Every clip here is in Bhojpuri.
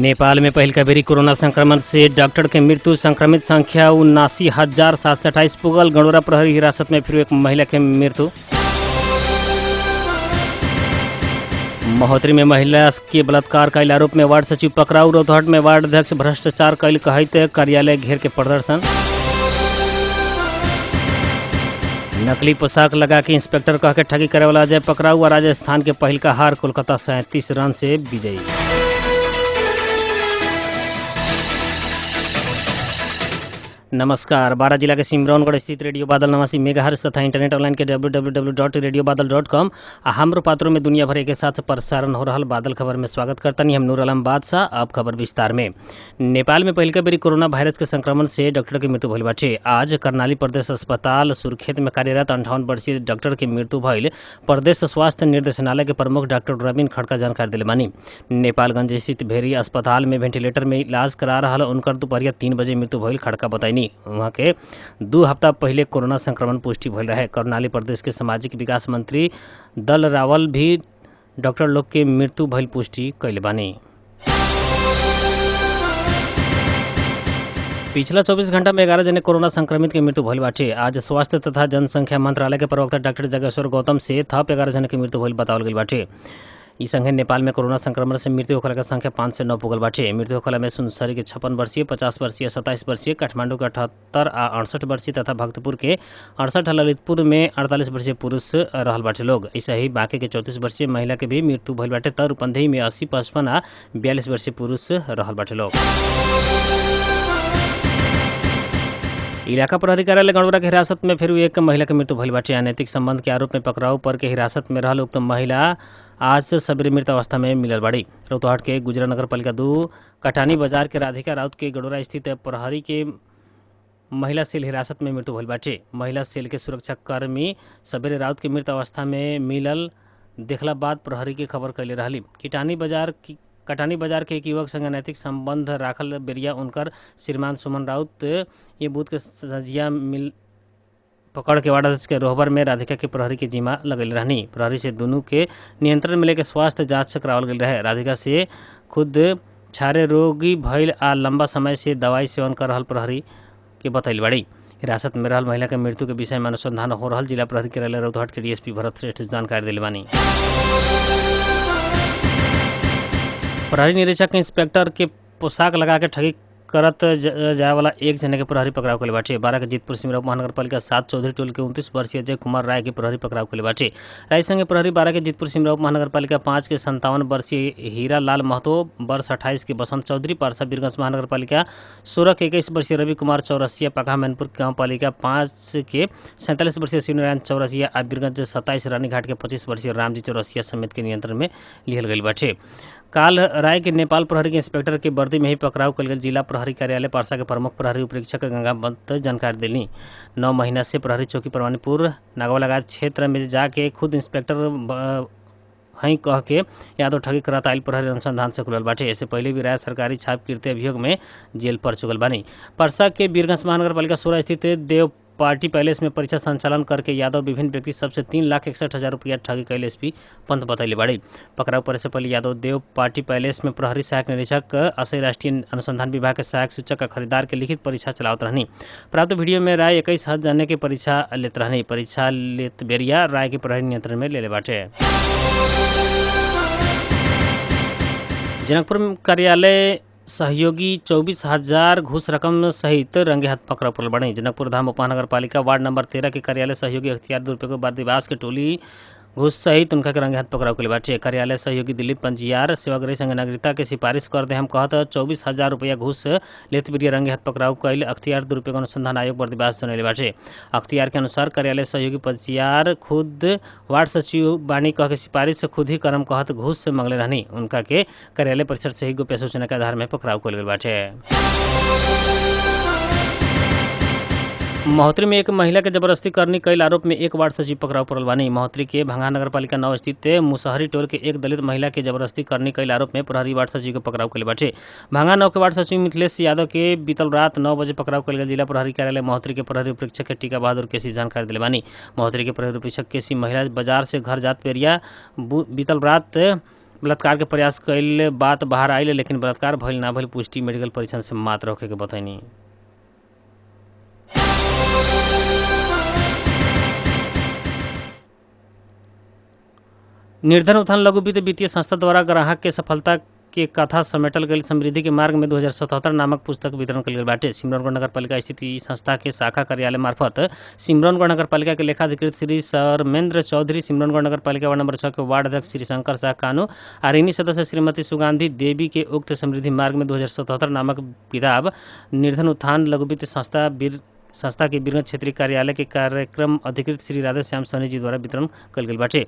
नेपाल में पहिल बेरी कोरोना संक्रमण से डॉक्टर के मृत्यु। संक्रमित संख्या 79,728 पुगल। गणोरा प्रहरी हिरासत में फिर एक महिला के मृत्यु। महोत्तरी में महिला के बलात्कार कैल आरोप में वार्ड सचिव पकड़ाऊ। रौतहट में वार्ड अध्यक्ष भ्रष्टाचार कैल कहत कार्यालय घेर के प्रदर्शन। नकली पोशाक लगा के इंस्पेक्टर कह के ठगी करे वाला अजय पकड़ाऊ। और राजस्थान के पहिल का हार, कोलकाता 37 रन से विजयी। नमस्कार। बारा जिला के सिमरौनगढ़ स्थित रेडियो बादल 89 मेगाहर्ट्ज तथा इंटरनेट ऑनलाइन के www.radiobadal.com आ हमरो पात्रों में दुनिया भर के साथ प्रसारण हो रहा बादल खबर में स्वागत करतनी। हम नूर आलम बादशाह। अब खबर विस्तार में। नेपाल में पहिल बेरी कोरोना वायरस के संक्रमण से डॉक्टर की मृत्यु भइल बाटे। आज कर्णाली प्रदेश अस्पताल सुर्खेत में कार्यरत 58 वर्षीय डॉक्टर की मृत्यु भइल प्रदेश स्वास्थ्य निर्देशनालय के प्रमुख डॉक्टर रविन खड़का जानकारी दिले बानी। नेपालगंज स्थित भेरी अस्पताल में वेंटिलेटर में इलाज करा रहा उनकर दोपहरिया 3 बजे मृत्यु भइल खड़का बताइनी। वहाँ के 2 हफ्ता पहले कोरोना संक्रमण पुष्टि भइल रहे। कर्णाली प्रदेश के सामाजिक विकास मंत्री दल रावल भी डॉक्टर लोग के मृत्यु भइल पुष्टि कैले बानी। पिछला 24 घंटा में 11 जने कोरोना संक्रमित के मृत्यु भइल बाटे। आज स्वास्थ्य तथा जनसंख्या मंत्रालय के प्रवक्ता डॉक्टर जगेश्वर गौतम से थप 11 जने के मृत्यु भइल बतावल गइल बाटे। इस संगे नेपाल में कोरोना संक्रमण से मृत्यु होखला के संख्या 5 से 9 पुगल बाटे। मृत्यु होखला में सुनसरी के 56 वर्षीय, 50 वर्षीय, 27 वर्षीय, काठमांडू के 78 आ 68 वर्षीय तथा भक्तपुर के 68, ललितपुर में 48 वर्षीय पुरुष रहल बाटे लोग। ऐसा ही बाकी के 34 वर्षीय महिला के भी मृत्यु भइल बाटे। तर रूपंदेही में 80, 55 आ 42 वर्षीय पुरुष रहल बाटे लोग। इलाका प्रहरी कार्यालय गणोरा के हिरासत में फिर एक महिला के मृत्यु भइल बाटे। अनैतिक संबंध के आरोप में पकड़ाऊ पर के हिरासत में रहल उक्त महिला आज से सवेरे मृत अवस्था में मिलल बाड़ी। रौतहट के गुजरा नगर पालिका 2 कटानी बाजार के राधिका राउत के गणोरा स्थित प्रहरी के महिला सेल हिरासत में मृत्यु भइल बाटे। महिला सेल के सुरक्षा कर्मी सवेरे राउत के मृत अवस्था में मिलल देखला बाद प्रहरी के खबर कैले रहली। कटानी बाजार के एक युवक संग अनैतिक संबंध राखल बेरिया उनकर श्रीमान सुमन राउत ये बूथ के सजिया मिल पकड़ के वार्ड अध्यक्ष के रोहबर में राधिका के प्रहरी के जिम्मा लगल रहनी। प्रहरी से दोनों के नियंत्रण में लेके स्वास्थ्य जांच करावल गई रहे। राधिका से खुद छारे रोगी भइल आ लंबा समय से दवाई सेवन कर रहल प्रहरी के बतैल बाड़ी। हिरासत में रहल महिला के मृत्यु के विषय में अनुसंधान हो रहल जिला प्रहरी कार्यालय रौतहट के डीएसपी भरत श्रेष्ठ जानकारी दिले बानी। प्रहरी निरीक्षक के इंस्पेक्टर के पोशाक लगा के ठगी करत जाए वाला एक जने के प्रहरी पकड़ाव कैले बाटे। 12 के जीतपुर सिमरा महानगर पालिका 7 चौधरी टोल के 29 वर्षीय अजय कुमार राय के प्रहरी पकड़ाव कैले बाटे। राय संगे प्रहरी 12 के जीतपुर सिमरा महानगर पालिका 5 के 57 वर्षीय हीरा लाल महतो, वर्ष 28 के बसंत चौधरी, पारसा बीरगंज महानगर पालिका 16 के 21 वर्षीय रवि कुमार चौरसिया, पका मैनपुर गाँव पालिका 5 के 47 वर्षीय शिवनारायण चौरसिया आ बीरगंज 27 रानीघाट के 25 वर्षीय रामजी चौरसिया समेत के नियंत्रण में लिहल गई बाटे। काल राय के नेपाल प्रहरी के इंस्पेक्टर के वर्दी में ही पकड़ाव कल गई। जिला प्रहरी कार्यालय पारसा के प्रमुख प्रहरी उपरीक्षक गंगावंत जानकारी दिली। 9 महीना से प्रहरी चौकी परवानीपुर नागवा लगात क्षेत्र में जाके खुद इंस्पेक्टर हई कह के यादव ठगी करत आयल प्रहरी अनुसंधान से खुलल बाटे। इससे पहले भी राय सरकारी छाप कीर्ति अभियोग में जेल पर चुकल बानी। परसा के बीरगंज महानगर पालिका 16 स्थित देव पार्टी पैलेस में परीक्षा संचालन करके यादव विभिन्न व्यक्ति सबसे 3,61,000 रुपया ठगी कैल एसपी पंत बतैले बाड़ी। पकड़ाव पर से पहले यादव देव पार्टी पैलेस में प्रहरी सहायक निरीक्षक असई राष्ट्रीय अनुसंधान विभाग के सहायक सूचक का खरीदार के लिखित परीक्षा चलावत रहनी। प्राप्त वीडियो में राय 21 हज जाने के परीक्षा लेत रहनी। परीक्षा लेत बेरिया राय के प्रहरी नियंत्रण में ले बाटे। जनकपुर कार्यालय सहयोगी 24,000 घूस रकम सहित रंगे हाथ पकड़ा पड़ल बने। जनकपुर धाम उपमहानगर पालिका वार्ड नंबर 13 के कार्यालय सहयोगी अख्तियार दुरुपयोग को बारदिवास के टोली घूस सहित उनका के रंगे हाथ पकड़ाव के बाटे। कार्यालय सहयोगी दिलीप पंजियार सेवाग्राही संघ नागरिकता के सिफारिश कर दे हम कहत 24,000 रुपया घूस लेत बिरिया रंगे हाथ पकड़ाव कैल अख्तियार दुरुपयोग अनुसंधान आयोग बर्दिवास जनैले बाटे। अख्तियार के अनुसार कार्यालय सहयोगी पंजियार खुद वार्ड सचिव बानी कह के सिफारिश से खुद ही करम कहत घूस से मंगले रहनी। उनका के कार्यालय परिसर से ही गोप्य सूचना के आधार में पकड़ाव कैल गई बाटे। महोत्तरी में एक महिला के जबरदस्ती करनी कैल आरोप में एक वार्ड सचिव पकड़ाव पड़ल बानी। महोत्तरी के भंगा नगर पालिका 9 स्थित मुसहरी टोल के एक दलित महिला के जबरदस्ती करनी कैल आरोप में प्रहरी वार्ड सचिव के पकड़ाव कैले बाटे। भंगा 9 के वार्ड सचिव मिथिलेश यादव के बीतल रात 9 बजे पकड़ाव कैल गई। जिला प्रहरी कार्यालय महोत्तरी के प्रहरी उपरीक्षक के टीका बहादुर केसी जानकारी दिले बानी। महोत्तरी के प्रहरी उपरीक्षक केसी महिला बाजार से घर जात पेरिया बीतल रात बलात्कार के प्रयास कईल बात बाहर आइल, लेकिन बलात्कार भइल ना भइल पुष्टि मेडिकल परीक्षण से मात्र होखे के बतैनी। निर्धन उत्थान लघु वित्त वित्तीय संस्था द्वारा ग्राहक के सफलता के कथा समेटल गई समृद्धि के मार्ग में 2077 नामक पुस्तक वितरण कल गई बाटे। सिमरौनगढ़ नगर पालिका स्थित ई संस्था के शाखा कार्यालय मार्फत सिमरौनगढ़ नगर पालिका के लेखाधिकृत श्री सरमेंद्र चौधरी, सिमरौनगढ़ नगर पालिका वार्ड नंबर 6 के वार्ड अध्यक्ष श्री शंकर शाह कानू और इन्हीं सदस्य श्रीमती सुगंधी देवी के उक्त समृद्धि मार्ग में 2077 नामक किताब निर्धन उत्थान लघु वित्त संस्था के बीरगंज क्षेत्रीय कार्यालय के कार्यक्रम अधिकृत श्री राधे श्याम सहनी जी द्वारा वितरण कल गई बाटे।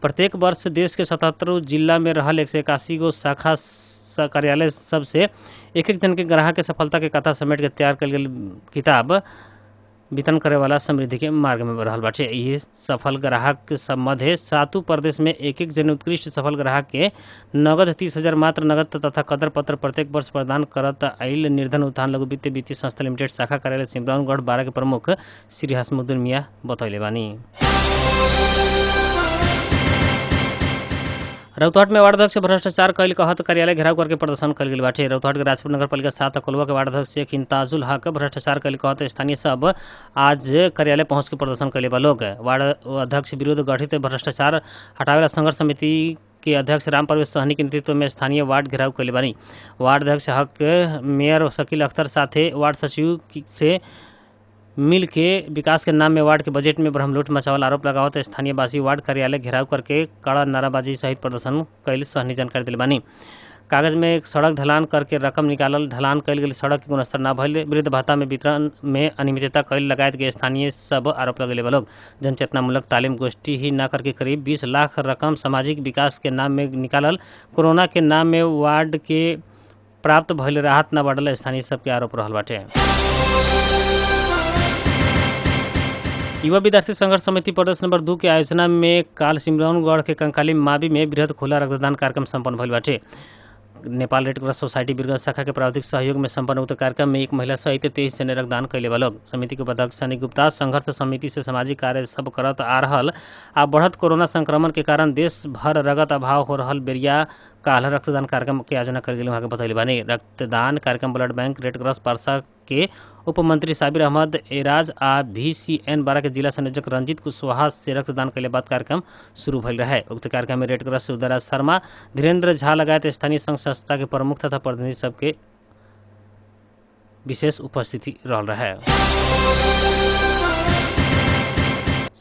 प्रत्येक वर्ष देश के 77 जिला में रहल 181 गो शाखा कार्यालय सबसे एक जन के ग्राहक के सफलता के कथा समेट के तैयार कल गई किताब वितरण करे वाला समृद्धि के मार्ग में रहल बाटे। ये सफल ग्राहक के सब मध्य 7 प्रदेश में एक जन उत्कृष्ट सफल ग्राहक के नगद 30,000 मात्र नगद तथा कदर पत्र प्रत्येक वर्ष प्रदान करत आइल निर्धन उत्थान लघु वित्त वित्तीय संस्था लिमिटेड शाखा कार्यालय सिमरौनगढ़ 12 के प्रमुख श्री हसमुद्दीन मियाँ बतौले बानी। रौतहट में वार्ड अध्यक्ष भ्रष्टाचार कईल कहत कार्यालय घेराव करके प्रदर्शन कल गई बाटे। रौतहट के राजपुर नगर पालिका 7 अकोलवा के वार्ड अध्यक्ष शेख इंताजुल हक भ्रष्टाचार कईल कहत स्थानीय सब आज कार्यालय पहुंच के प्रदर्शन कैले बा लोग। वार्ड अध्यक्ष विरुद्ध गठित भ्रष्टाचार हटावेला संघर्ष समिति के अध्यक्ष राम परवेश सहनी के नेतृत्व में स्थानीय वार्ड घेराव कैले बानी। वार्ड अध्यक्ष हक मेयर शकील अख्तर साथे वार्ड सचिव से मिल के विकास के नाम में वार्ड के बजट में ब्रह्मलूट मचावल आरोप लगावत स्थानीय वासी वार्ड कार्यालय घेराव करके कड़ा नाराबाजी सहित प्रदर्शन कैल सहनी जानकारी दिल बानी। कागज में एक सड़क ढलान करके रकम निकालल, ढलान कैल गई सड़क के गुणस्तर न भइल, वृद्ध भत्ता में वितरण में अनियमितता कैल लगायत के स्थानीय सब आरोप लगेले लोग। जनचेतनामूलक तालीम गोष्ठी ही न करके करीब 20 लाख रकम सामाजिक विकास के नाम में निकालल, कोरोना के नाम में वार्ड के प्राप्त भइल राहत न बढ़ल स्थानीय सब के आरोप रहल बाटे। युवा विद्यार्थी संघर्ष समिति प्रदेश नंबर 2 के आयोजना में काल सिमरौनगढ़ के कंकाली मावी में बृहद खुला रक्तदान कार्यक्रम संपन्न भइल बाटे। Nepal red cross society Birgunj शाखा के प्राविधिक सहयोग में संपन्न उक्त कार्यक्रम में एक महिला सहित 23 जने रक्तदान कैले बा लोग। समिति के उपाध्यक्ष सनी गुप्ता संघर्ष समिति से सामाजिक कार्य सब करत आ रहल आ बढ़त कोरोना संक्रमण के कारण देश भर रगत अभाव हो रहल बेरिया काल रक्तदान कार्यक्रम के आयोजना कर गई वहाँ के बतैले बानी। रक्तदान कार्यक्रम ब्लड बैंक रेड क्रॉस पारसा के उप मंत्री साबिर अहमद एराज आ VCN 12 के जिला संयोजक रंजीत कुशवाहा से रक्तदान कैले बाद कार्यक्रम शुरू भइल रहे। उक्त कार्यक्रम में रेड क्रॉस उदयराज शर्मा, धीरेन्द्र झा लगायत स्थानीय संघ संस्था के प्रमुख तथा प्रतिनिधि सबके विशेष उपस्थिति रहल रहे।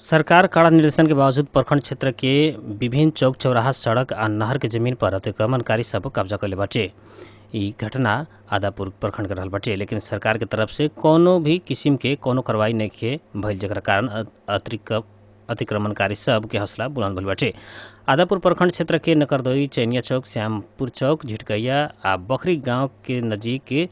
सरकार कड़ा निर्देशन के बावजूद प्रखंड क्षेत्र के विभिन्न चौक चौराहा सड़क आ नहर के जमीन पर अतिक्रमणकारी सब कब्जा कैले बाटे। ई घटना आदापुर प्रखंड के रहल बाटे, लेकिन सरकार के तरफ से कोनो भी किस्म के कोनो कार्रवाई नइखे भइल, जेकरा कारण अतिक्रमणकारी सब के हौसला बुलंद भइल बाटे। आदापुर प्रखंड क्षेत्र के नकरदोई, चैनिया चौक, श्यामपुर चौक, झिटकैया आ बखरी गांव के नजीक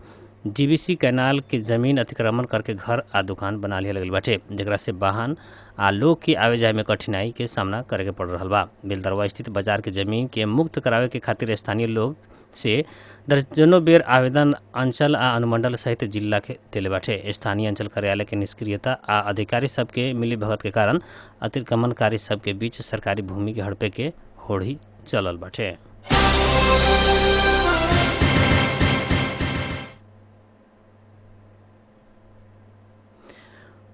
GBC कैनाल के जमीन अतिक्रमण करके घर आ दुकान बना लिया गई बाटे, जेकरा से वाहन आ लोग के आवे जाए में कठिनाई के सामना करे के पड़ रहल बा। बेलदरवा स्थित बाजार के जमीन के मुक्त करावे के खातिर स्थानीय लोग से दर्जनों बेर आवेदन अंचल आ अनुमंडल सहित जिला के दिले बाटे। स्थानीय अंचल कार्यालय के निष्क्रियता आ अधिकारी सबके मिली भगत के कारण अतिक्रमणकारी सबके बीच सरकारी भूमि के हड़पे के होड़ी चलल बाटे।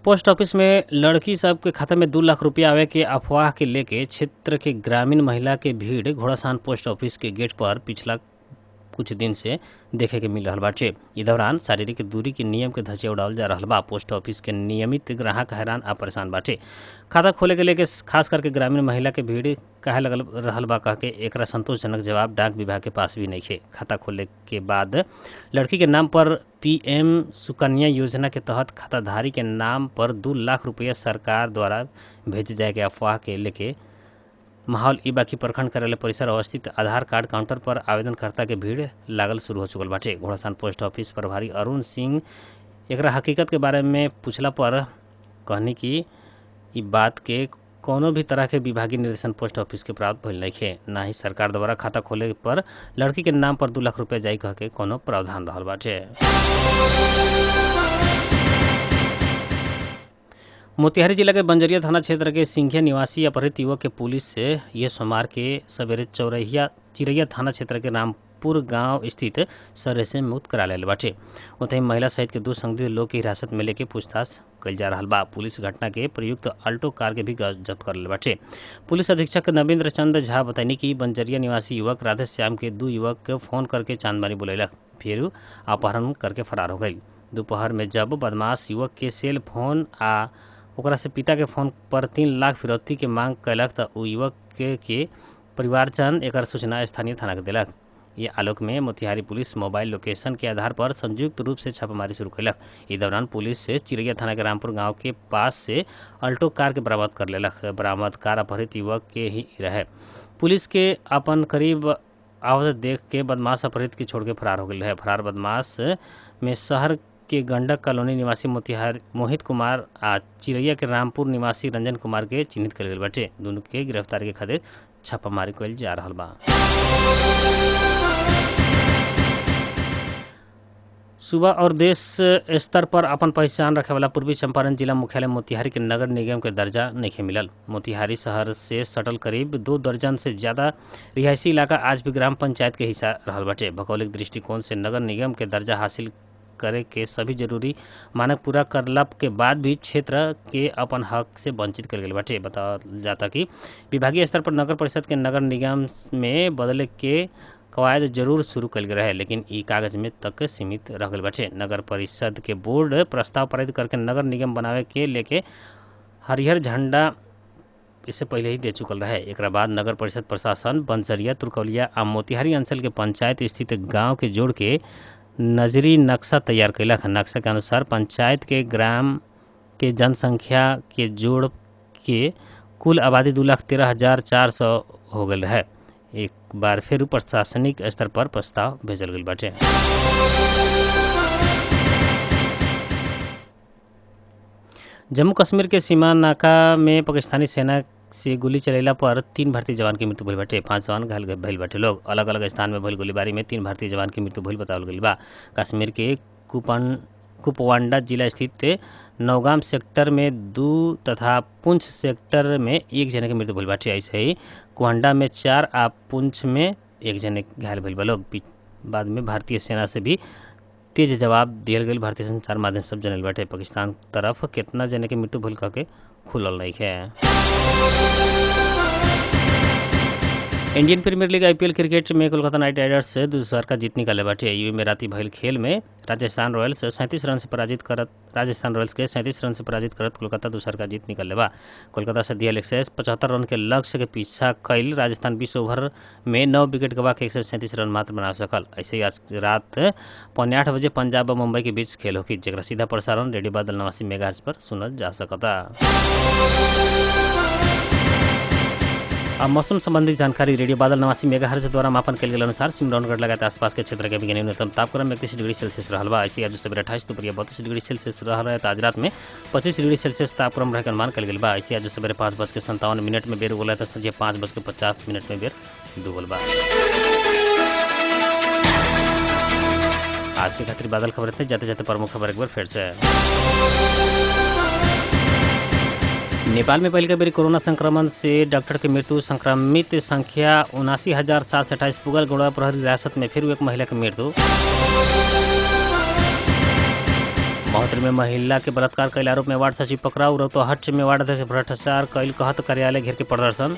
पोस्ट ऑफिस में लड़की सब के खाता में 2 लाख रुपया आवे के अफवाह के लेके क्षेत्र के ग्रामीण महिला के भीड़ घोड़ासान पोस्ट ऑफिस के गेट पर पिछला कुछ दिन से देखे के मिल रहा बाटे। इस दौरान शारीरिक दूरी के नियम के धज्जिया उड़ावल जा रहा बा। पोस्ट ऑफिस के नियमित ग्राहक हैरान आ परेशान बाटे। खाता खोले के लेके खास करके ग्रामीण महिला के भीड़ काहे लगल रहल बा कह के एकरा संतोषजनक जवाब डाक विभाग के पास भी नहीं है। खाता खोले के बाद लड़की के नाम पर PM सुकन्या योजना के तहत खाताधारी के नाम पर 2 लाख रुपया सरकार द्वारा भेजे जाए के अफवाह के लेके माहौल ई बाकी प्रखंड कार्यालय परिसर अवस्थित आधार कार्ड काउंटर पर आवेदनकर्ता के भीड़ लागल शुरू हो चुकल बाटे। घोड़ासान पोस्ट ऑफिस प्रभारी अरुण सिंह एकरा हकीकत के बारे में पूछला पर कहनी कि ई बात के कोनो भी तरह के विभागीय निर्देशन पोस्ट ऑफिस के प्राप्त भइल नइखे, ना ही सरकार द्वारा खाता खोले पर लड़की के नाम पर 2 लाख रुपया जाई कह के कोनो प्रावधान रहल बाटे। मोतिहारी जिला के बंजरिया थाना क्षेत्र के सिंघिया निवासी अपहृत युवक के पुलिस से यह सोमवार के सवेरे चौरहिया चिरैया थाना क्षेत्र के रामपुर गांव स्थित शहर से मुक्त करा लेल बाटे। ओतही महिला सहित के 2 संदिग्ध लोग के हिरासत में लेके पूछताछ कइल जा रहल बा। पुलिस घटना के प्रयुक्त अल्टो कार के भी जब्त कर लेल बाटे। पुलिस अधीक्षक नवीन्द्र चंद्र झा बताइनी कि बंजरिया निवासी युवक राधे श्याम के 2 युवक के फोन करके चांदमारी बुलैलक, फिर अपहरण करके फरार हो गई। दोपहर में जब बदमाश युवक के सेल फोन आ ओकरा से पिता के फोन पर 3 लाख फिरौती के मांग कैलक त उ युवक के परिवारजन एकर सूचना स्थानीय थाना के दिलक। ये आलोक में मोतिहारी पुलिस मोबाइल लोकेशन के आधार पर संयुक्त रूप से छापामारी शुरू कैलक। इस दौरान पुलिस से चिरैया थाना के रामपुर गांव के पास से अल्टो कार के बरामद कर लेलक। बरामद कार अपहरित युवक के ही रहे। पुलिस के अपन करीब आवत देख के बदमाश अपहरित के छोड़ के फरार हो गई है। फरार बदमाश में शहर के गंडक कॉलोनी निवासी मोतिहारी मोहित कुमार आ चिरैया के रामपुर निवासी रंजन कुमार के चिन्हित कल गई बाटे। दोनों के गिरफ्तारी के खातिर छापामारी कइल जा रहल बा। सूबा और देश स्तर पर अपन पहचान रखे वाला पूर्वी चंपारण जिला मुख्यालय मोतिहारी के नगर निगम के दर्जा नहीं मिलल। मोतिहारी शहर से सटल करीब 2 दर्जन से ज़्यादा रिहायशी इलाका आज भी ग्राम पंचायत के हिस्सा रहल बाटे। भौगोलिक दृष्टिकोण से नगर निगम के दर्जा हासिल करे के सभी जरूरी मानक पूरा करला के बाद भी क्षेत्र के अपन हक से वंचित कर गए बाटे। बताया जाता कि विभागीय स्तर पर नगर परिषद के नगर निगम में बदले के कवायद जरूर शुरू कल गए रहे, लेकिन ई कागज में तक सीमित रह गए बाटे। नगर परिषद के बोर्ड प्रस्ताव पारित करके नगर निगम बनावे के लेके हरिहर झंडा इससे पहले ही दे चुकल रहे। एक बाद नगर परिषद प्रशासन बंसरिया, तुरकौलिया आ मोतिहारी अंचल के पंचायत स्थित गाँव के जोड़ के नजरी नक्शा तैयार कैलक। नक्शा के अनुसार पंचायत के ग्राम के जनसंख्या के जोड़ के कुल आबादी 2,13,400 हो गई है। एक बार फिर प्रशासनिक स्तर पर प्रस्ताव भेजल गई बाटे। जम्मू कश्मीर के सीमा नाका में पाकिस्तानी सेना से गोली चलेला पर 3 भारतीय जवान की मृत्यु भइल बाटे। 5 जवान घायल भइल बाटे। लोग अलग अलग स्थान में भइल गोलीबारी में 3 भारतीय जवान की मृत्यु भइल बतावल गइल बा। कश्मीर के कुपवांडा जिला स्थित नौगाम सेक्टर में 2 तथा पुंछ सेक्टर में 1 जने की मृत्यु भइल बाटे। ऐसे ही कुहांडा में 4 आ पुंछ में 1 जने घायल भइल बा। लोग बाद में भारतीय सेना से भी तेज जवाब दियल गई। भारतीय संचार माध्यम सब जनल बाटे। पाकिस्तान तरफ कितना जने की मृत्यु भइल के खुलल नहीं है। Indian premier league IPL cricket में कोलकाता नाइट राइडर्स से दूसरा का जीत निकाले बाटे। यूए में राती भइल खेल में राजस्थान रॉयल्स के 37 रन से पराजित करत कोलकाता दूसरा का जीत निकाले बा। कोलकाता से दियल 175 रन के लक्ष्य के पीछा कैल राजस्थान 20 ओवर में 9 विकेट गवा के 137 रन मात्र बना सकल। ऐसे ही आज रात 8:15 बजे पंजाब और मुंबई के बीच खेल होगी, जेकरा सीधा प्रसारण रेडियो बादल 89 मेगाहर्ट्ज पर सुनल जा सकता। अब मौसम संबंधी जानकारी रेडियो बादल 89 मेगाहर्ट्ज द्वारा मापन कल गेल अनुसार सिमरौनगढ़ लगात आसपास के क्षेत्र के विज्ञानी न्यूनतम तापक्रम 31 डिग्री सेल्सियस रहल बा। ऐसे आज सवेरे 28 दोपहर 32 डिग्री सेल्सियस रहल है। आज रात में 25 डिग्री सेल्सियस तापक्रम रहे के अनुमान कल गेल बा। ऐसे आज सवेरे 5:57 में बेर उगल तो संजय 5:50 में बेर डूबल बा। आज के खातिर बादल खबर थे। जाते जाते प्रमुख खबर एक बार फिर से। नेपाल में पहले बेरी कोरोना संक्रमण से डॉक्टर के मृत्यु। संक्रमित संख्या 79,728 पुगल। गौड़ा प्रहरी हिरासत में फिर एक महिला की मृत्यु। महोत्तरी में महिला के बलात्कार कैल आरोप में वार्ड सचिव पकड़ाऊ। रौतहट में वार्ड अध्यक्ष भ्रष्टाचार कैल कहत कार्यालय घेर के प्रदर्शन।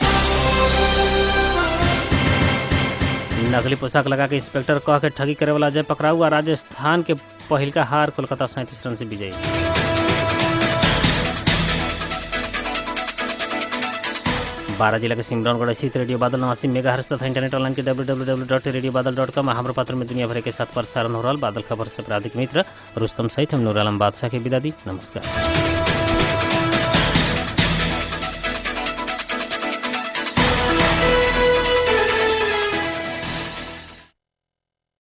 नकली पोशाक लगा के इंस्पेक्टर कह के ठगी करे वाला अजय पकड़ाऊ। और राजस्थान के पहिलका हार कोलकाता 37 रन से विजयी। 12 जिला के सिमरौनगढ़ स्थित रेडियो बादल 89 मेगाहर्ट्ज तथा इंटरनेट ऑनलाइन के www.radiobadal.com हमारे पात्र में दुनिया भर के साथ प्रसारण हो रहा। बादल खबर से प्राधिक मित्र रुस्तम सहित हम नूर आलम बादशाह की विदा दी। नमस्कार।